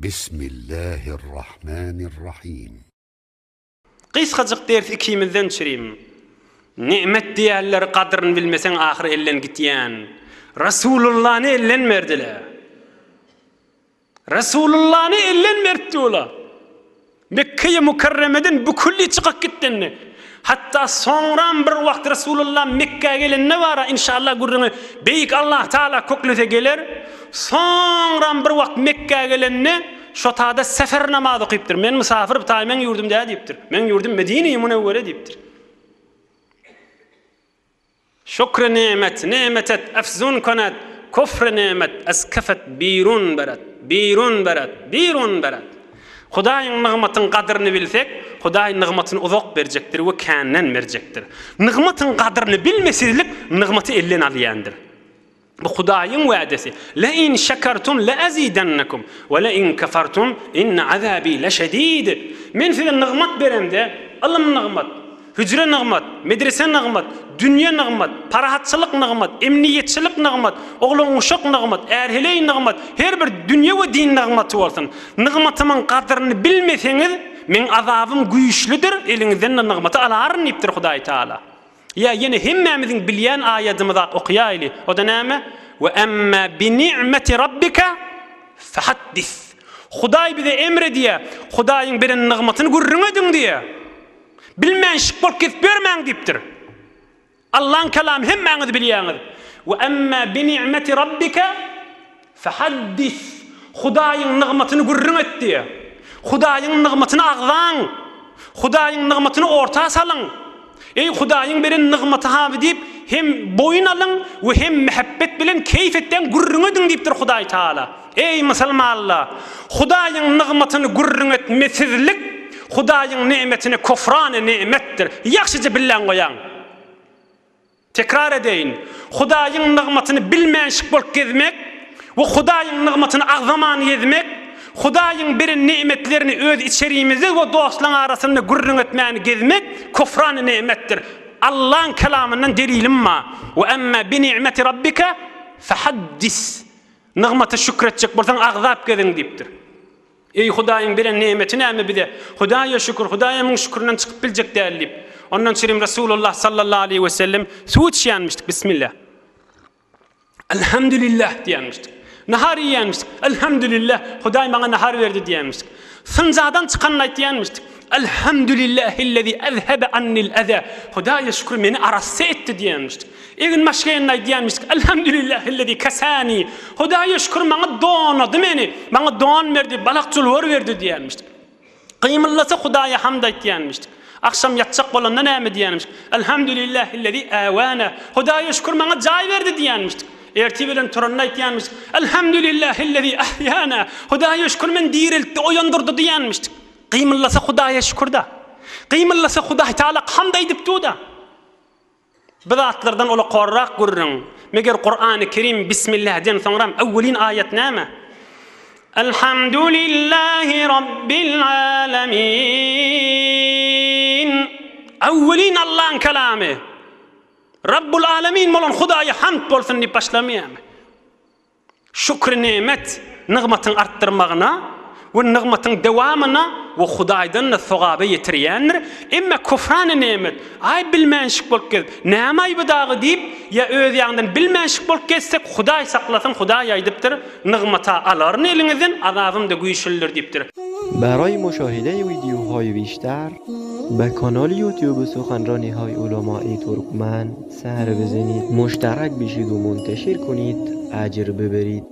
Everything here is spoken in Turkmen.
بسم الله الرحمن الرحيم. قيس خزق ديرت كيمدن شريم نعمت ديالر قدرن بالمسن آخر إلن قتيان رسول الله ني إلن مردلا رسول الله ني إلن مرتولا مكة مكرمة بكل تقكتن حتى صوران بر وقت رسول الله مكة إلن نوارا إن شاء الله قرن بيك الله تعالى كوكلو تجلر صوران بر وقت مكة إلن شطادة سفر نماذ قيبتر من مسافر بتاعي من يردم ده ديبتر من يردم مدينة منورة ديبتر شكر نعمة أفزون كانت كفر نعمة أسكفت بيرون برد خداي نغمة قدر نبيلثك خداي نغمة أذوق برجكتر وكانن مرجكتر نغمة قدر نبيل مسيلك نغمة إلين علياندر بخداي وعدسي لئن شكرتم لأزيدنكم ولئن كفرتم إن عذابي لشديد من في النغمة برمده الله من نغمة hücre nağmat, medrese nağmat, dünya nağmat, parahatçılık nağmat, emniyetçilik nağmat, oğlun uşak nağmat, erheley nağmat, her bir dünya ve din nağmatı olsun. Nağmatımın kadrini bilmeseniz, men azabım güçlüdür, elinizden nağmatı aların iptir Huday Teala. Ya yine hemmemizin bilyen ayetimizi okuyaylı. O da neyme? Ve emme bi ni'meti rabbika fehaddis. Huday bize emrediyor. Hudayın bir nağmatını görün edin diye. Bilmeyen şık bol kesip vermeyin deyiptir. Allah'ın kelamı hemmeniz biliyeniz. Ve emme bi ni'meti rabbika fehaddis. Hudayın nığmatını gurrun et diye. Hudayın nığmatını ağlan. Hudayın nığmatını ortaya salın. Ey Hudayın berin nığmatı havi deyip hem boyun alın ve hem mehabbet bilen keyfetten gurrun edin deyiptir Huday Teala. Ey Müslümanlar, Hudayın nığmatını gurrun etmesizlik Hudayın nimetini kufran-ı nimettir. Yaxşıca billen koyan. Tekrar edeyim. Hudayın nığmatını bilmenşik bolup gezmek ve Hudayın nığmatını ağzaman yezmek, Hudayın bir nimetlerini öz içeriğimizi ve dostların arasında gurrun etmeni gezmek kufran-ı nimettir. Allah'ın kelamından delilim ma. Ve emme bi ni'meti rabbika fehaddis. Nığmatı şükredecek bolsan ağzap gezin deyiptir. Ey Hudayın bilen nimetini äme bide. Hudaya şükür, Hudaya'nın şükründen çıkıp bilecek değerliyip. Ondan sonra Resulullah sallallahu aleyhi ve sellem suud şiyanmıştık. Bismillah. Elhamdülillah diyanmıştık. Nahar yiyanmıştık. Elhamdülillah. Huday bana nahar verdi diyanmıştık. Sıncadan çıkanlayt diyanmıştık. Elhamdülillahillezî ezhebe annil eza. Hudaya şükür beni arası etti diyanmıştık. Egin maşkayanlay diyanmıştık. Elhamdülillahillezî kesani. Hudaya şükür bana donadı beni. Bana don verdi, balakçılvar verdi diyanmıştık. Kıymıllasa Hudaya hamd et diyanmıştık. Akşam yatacak olandan näme diyanmıştık. Elhamdülillahillezî avana. Hudaya şükür bana cay verdi diyanmıştık. Ertibilen turanlayt diyanmıştık. Elhamdülillahillezî ahyana. Hudaya şükür men diriltti, oyandırdı diyanmıştık. Kıymıllasa Hudaya şükür da. Kıymıllasa Huday Teala hamd edip da. Bidatlardan ola qorraq gurrun. Meger Kur'an-ı Kerim Bismillah den sonra evvelin ayet näme? Elhamdülillahi Rabbil alemin. Evvelin Allah'ın kelamı. Rabbul alemin molan Hudaya hamd bolsun deyip başlamayam. Şükür nimet nığmatın arttırmağına ve nığmatın devamına ve Hudaydan soğabı yetiriyenler ama kufran-ı nimet ay bilmenşik bolup gezip näme ayıbı dağı deyip ya öz yandan bilmenşik bolup gezsek Huday saklasın Huday aydıptır nığmata aların elinizden azabım da güyüşülür deyiptir. برای مشاهده ویدیوهای بیشتر به کانال یوتیوب سخنرانی‌های علماء ترکمن سر بزنید، مشترک بشید و منتشر کنید، اجر ببرید.